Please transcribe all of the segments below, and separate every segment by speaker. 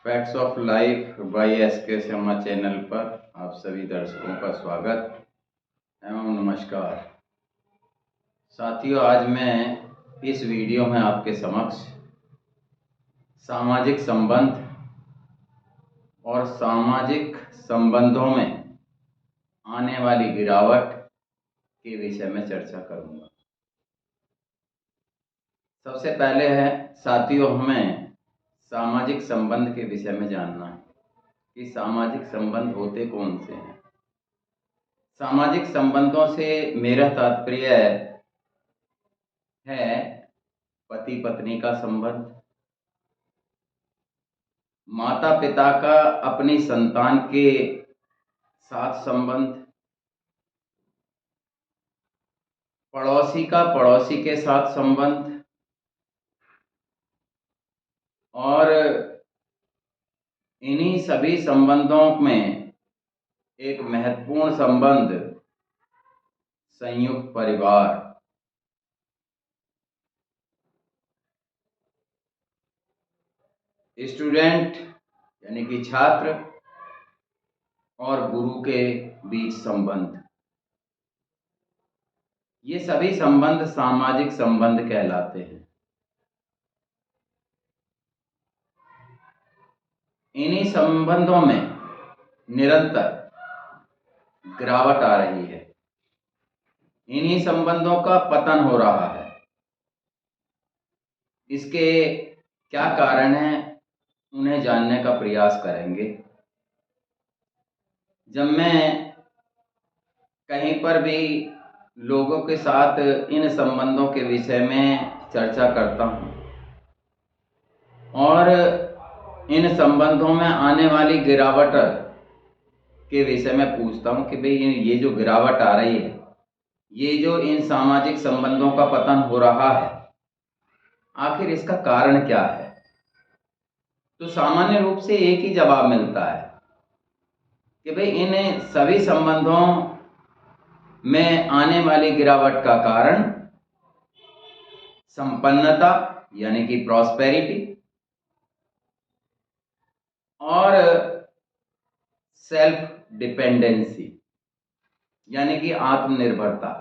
Speaker 1: Facts of life by S K. Sharma channel पर आप सभी दर्शकों का स्वागत एवं नमस्कार। साथियों, आज मैं इस वीडियो में आपके समक्ष सामाजिक संबंध और सामाजिक संबंधों में आने वाली गिरावट के विषय में चर्चा करूंगा। सबसे पहले है साथियों, हमें सामाजिक संबंध के विषय में जानना है कि सामाजिक संबंध होते कौन से हैं। सामाजिक संबंधों से मेरा तात्पर्य है पति पत्नी का संबंध, माता पिता का अपनी संतान के साथ संबंध, पड़ोसी का पड़ोसी के साथ संबंध और इन्हीं सभी संबंधों में एक महत्वपूर्ण संबंध संयुक्त परिवार। स्टूडेंट यानी कि छात्र और गुरु के बीच संबंध, ये सभी संबंध सामाजिक संबंध कहलाते हैं। इन्हीं संबंधों में निरंतर गिरावट आ रही है, इन्हीं संबंधों का पतन हो रहा है। इसके क्या कारण हैं, उन्हें जानने का प्रयास करेंगे। जब मैं कहीं पर भी लोगों के साथ इन संबंधों के विषय में चर्चा करता हूँ और इन संबंधों में आने वाली गिरावट के विषय में पूछता हूँ कि भाई ये जो गिरावट आ रही है, ये जो इन सामाजिक संबंधों का पतन हो रहा है, आखिर इसका कारण क्या है। तो सामान्य रूप से एक ही जवाब मिलता है कि भाई इन सभी संबंधों में आने वाली गिरावट का कारण संपन्नता यानी कि प्रॉस्पेरिटी और सेल्फ डिपेंडेंसी यानी कि आत्मनिर्भरता।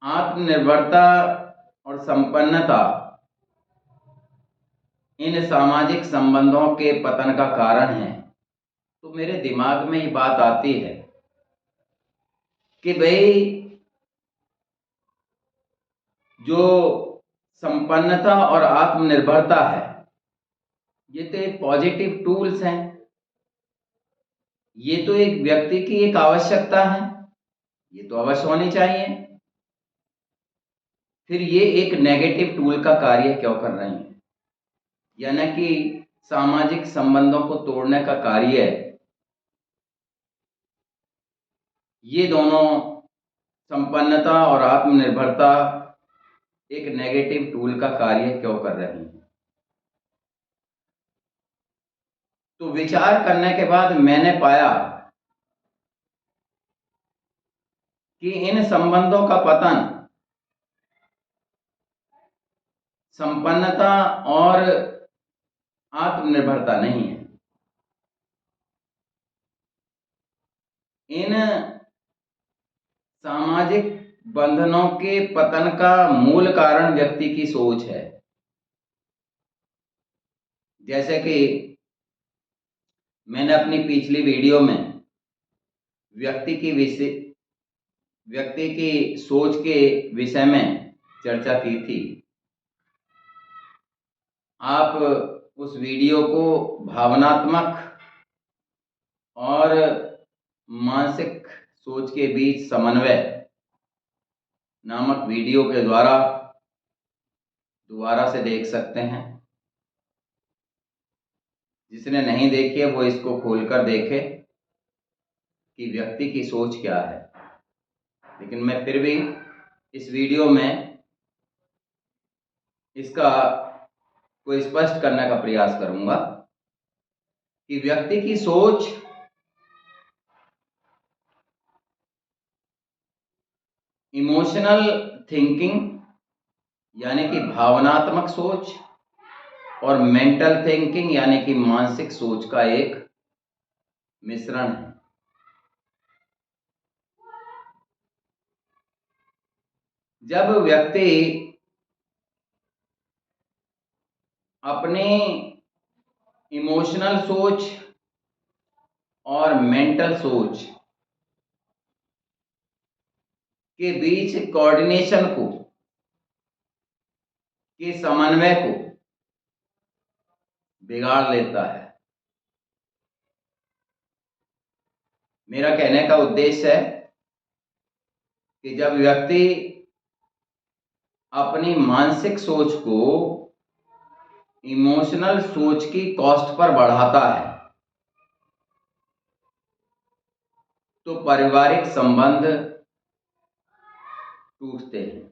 Speaker 1: आत्मनिर्भरता और संपन्नता इन सामाजिक संबंधों के पतन का कारण है। तो मेरे दिमाग में ये बात आती है कि भाई जो संपन्नता और आत्मनिर्भरता है, ये तो एक पॉजिटिव टूल्स हैं, ये तो एक व्यक्ति की एक आवश्यकता है, ये तो अवश्य होनी चाहिए। फिर ये एक नेगेटिव टूल का कार्य क्यों कर रही हैं, यानी कि सामाजिक संबंधों को तोड़ने का कार्य ये दोनों संपन्नता और आत्मनिर्भरता एक नेगेटिव टूल का कार्य क्यों कर रही हैं। तो विचार करने के बाद मैंने पाया कि इन संबंधों का पतन संपन्नता और आत्मनिर्भरता नहीं है। इन सामाजिक बंधनों के पतन का मूल कारण व्यक्ति की सोच है। जैसे कि मैंने अपनी पिछली वीडियो में व्यक्ति की सोच के विषय में चर्चा की थी। आप उस वीडियो को भावनात्मक और मानसिक सोच के बीच समन्वय नामक वीडियो के द्वारा दोबारा से देख सकते हैं। जिसने नहीं देखी है वो इसको खोलकर देखे कि व्यक्ति की सोच क्या है। लेकिन मैं फिर भी इस वीडियो में इसका को स्पष्ट करने का प्रयास करूंगा कि व्यक्ति की सोच इमोशनल थिंकिंग यानी कि भावनात्मक सोच और मेंटल थिंकिंग यानी कि मानसिक सोच का एक मिश्रण है। जब व्यक्ति अपनी इमोशनल सोच और मेंटल सोच के बीच कोऑर्डिनेशन को, के समन्वय को बिगाड़ लेता है। मेरा कहने का उद्देश्य है कि जब व्यक्ति अपनी मानसिक सोच को इमोशनल सोच की कॉस्ट पर बढ़ाता है तो पारिवारिक संबंध टूटते हैं,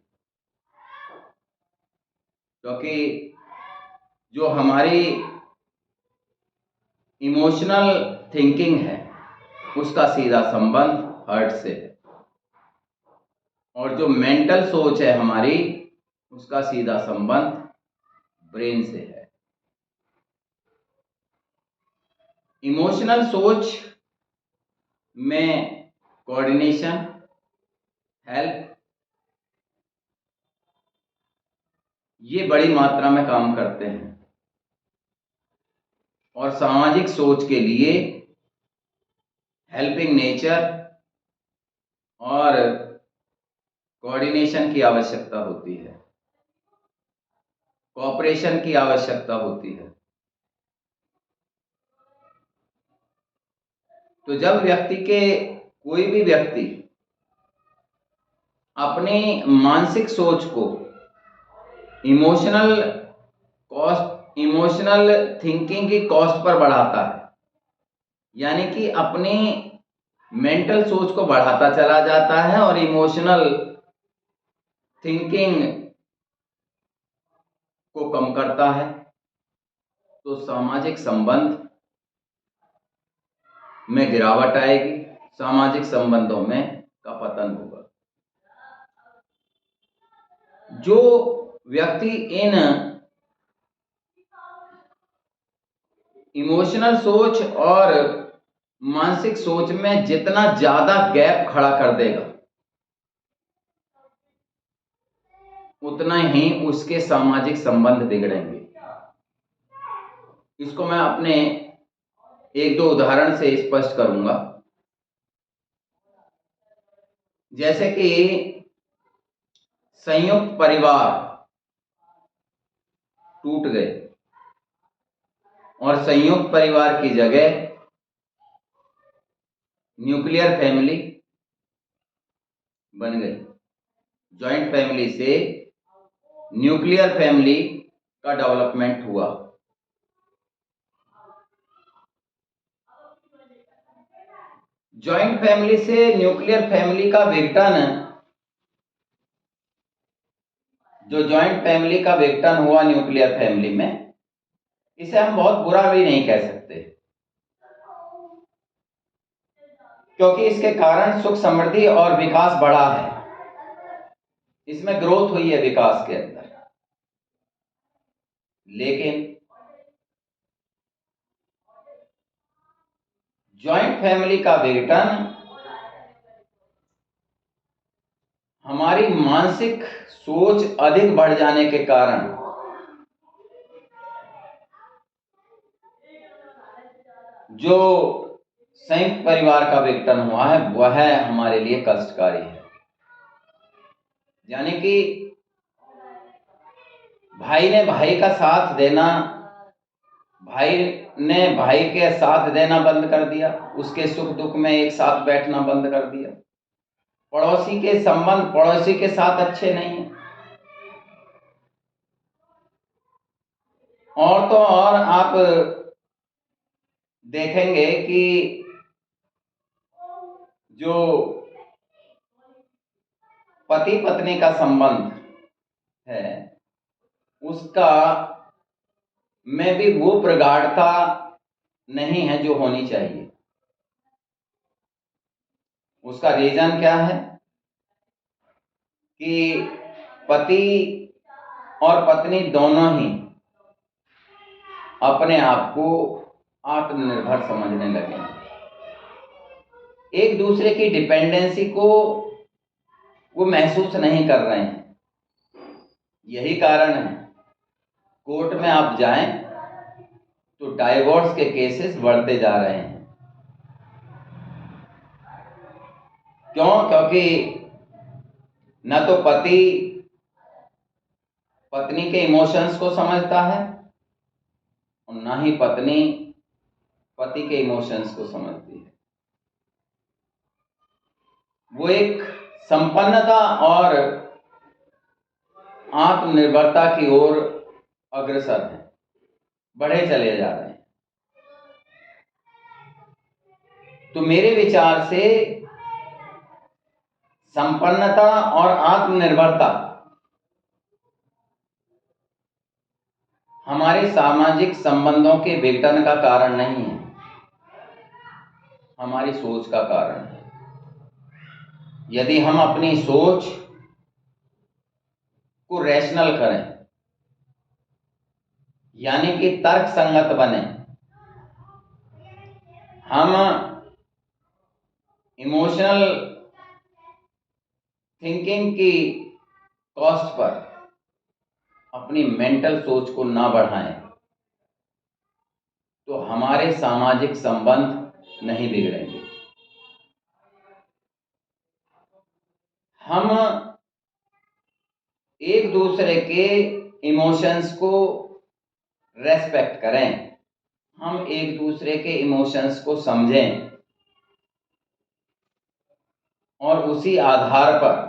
Speaker 1: क्योंकि जो हमारी इमोशनल थिंकिंग है उसका सीधा संबंध हार्ट से है, और जो मेंटल सोच है हमारी उसका सीधा संबंध ब्रेन से है। इमोशनल सोच में कोऑर्डिनेशन, हेल्प, ये बड़ी मात्रा में काम करते हैं, और सामाजिक सोच के लिए हेल्पिंग नेचर और कोऑर्डिनेशन की आवश्यकता होती है, कोऑपरेशन की आवश्यकता होती है। तो जब कोई भी व्यक्ति अपनी मानसिक सोच को इमोशनल थिंकिंग की कॉस्ट पर बढ़ाता है, यानी कि अपनी मेंटल सोच को बढ़ाता चला जाता है और इमोशनल थिंकिंग को कम करता है, तो सामाजिक संबंध में गिरावट आएगी, सामाजिक संबंधों में का पतन होगा। जो व्यक्ति इन इमोशनल सोच और मानसिक सोच में जितना ज्यादा गैप खड़ा कर देगा उतना ही उसके सामाजिक संबंध बिगड़ेंगे। इसको मैं अपने एक दो उदाहरण से स्पष्ट करूंगा। जैसे कि संयुक्त परिवार टूट गए और संयुक्त परिवार की जगह न्यूक्लियर फैमिली बन गई। जॉइंट फैमिली से न्यूक्लियर फैमिली का डेवलपमेंट हुआ। जॉइंट फैमिली से न्यूक्लियर फैमिली का विघटन, जो जॉइंट फैमिली का विघटन हुआ न्यूक्लियर फैमिली में, इसे हम बहुत बुरा भी नहीं कह सकते, क्योंकि इसके कारण सुख समृद्धि और विकास बढ़ा है, इसमें ग्रोथ हुई है विकास के अंदर। लेकिन जॉइंट फैमिली का विघटन हमारी मानसिक सोच अधिक बढ़ जाने के कारण जो संयुक्त परिवार का विघटन हुआ है वह हमारे लिए कष्टकारी है। यानी कि भाई ने भाई का साथ देना, भाई ने भाई के साथ देना बंद कर दिया, उसके सुख दुख में एक साथ बैठना बंद कर दिया। पड़ोसी के संबंध पड़ोसी के साथ अच्छे नहीं है। और तो और आप देखेंगे कि जो पति पत्नी का संबंध है उसका में भी वो प्रगाढ़ता नहीं है जो होनी चाहिए। उसका रीजन क्या है कि पति और पत्नी दोनों ही अपने आप को आत्मनिर्भर समझने लगे। एक दूसरे की डिपेंडेंसी को वो महसूस नहीं कर रहे हैं। यही कारण है कोर्ट में आप जाएं तो डाइवोर्स के केसेस बढ़ते जा रहे हैं। क्यों? क्योंकि न तो पति पत्नी के इमोशंस को समझता है और न ही पत्नी पति के इमोशंस को समझती है। वो एक संपन्नता और आत्मनिर्भरता की ओर अग्रसर है, बढ़े चले जा रहे हैं। तो मेरे विचार से संपन्नता और आत्मनिर्भरता हमारे सामाजिक संबंधों के विघटन का कारण नहीं है, हमारी सोच का कारण है। यदि हम अपनी सोच को रैशनल करें, यानी कि तर्क संगत बने, हम इमोशनल थिंकिंग की कॉस्ट पर अपनी मेंटल सोच को ना बढ़ाएं, तो हमारे सामाजिक संबंध नहीं बिगड़ेंगे। हम एक दूसरे के इमोशंस को रेस्पेक्ट करें, हम एक दूसरे के इमोशंस को समझें और उसी आधार पर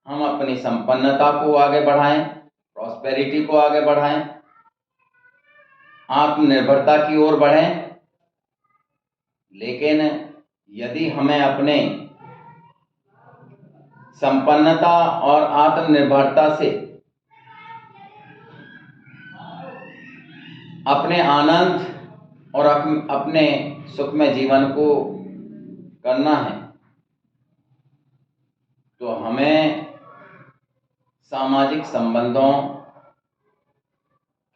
Speaker 1: हम अपनी संपन्नता को आगे बढ़ाएं, प्रॉस्पेरिटी को आगे बढ़ाएं, आत्मनिर्भरता की ओर बढ़ें। लेकिन यदि हमें अपने संपन्नता और आत्मनिर्भरता से अपने आनंद और अपने सुखमय जीवन को करना है, तो हमें सामाजिक संबंधों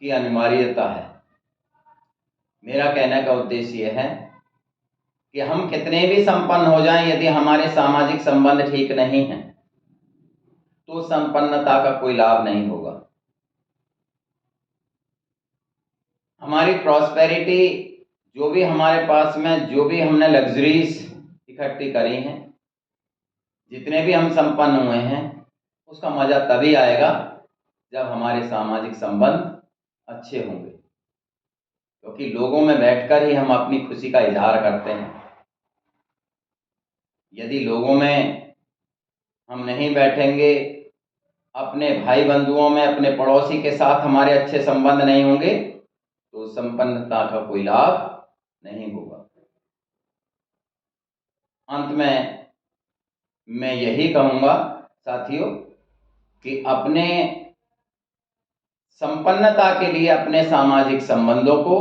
Speaker 1: की अनिवार्यता है। मेरा कहने का उद्देश्य यह है कि हम कितने भी संपन्न हो जाएं, यदि हमारे सामाजिक संबंध ठीक नहीं हैं, तो संपन्नता का कोई लाभ नहीं होगा। हमारी प्रॉस्पेरिटी, जो भी हमारे पास में, जो भी हमने लग्जरीज इकट्ठी करी हैं, जितने भी हम संपन्न हुए हैं, उसका मजा तभी आएगा जब हमारे सामाजिक संबंध अच्छे होंगे। क्योंकि लोगों में बैठकर ही हम अपनी खुशी का इजहार करते हैं। यदि लोगों में हम नहीं बैठेंगे, अपने भाई बंधुओं में, अपने पड़ोसी के साथ हमारे अच्छे संबंध नहीं होंगे, तो संपन्नता का कोई लाभ नहीं होगा। अंत में मैं यही कहूँगा साथियों कि अपने संपन्नता के लिए अपने सामाजिक संबंधों को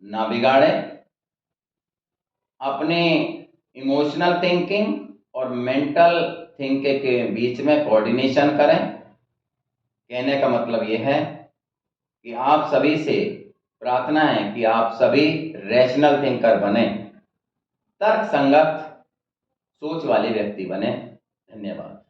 Speaker 1: ना बिगाड़ें, अपने इमोशनल थिंकिंग और मेंटल थिंकिंग के बीच में कोऑर्डिनेशन करें। कहने का मतलब यह है कि आप सभी से प्रार्थना है कि आप सभी रैशनल थिंकर बने, तर्क संगत सोच वाले व्यक्ति बने। धन्यवाद।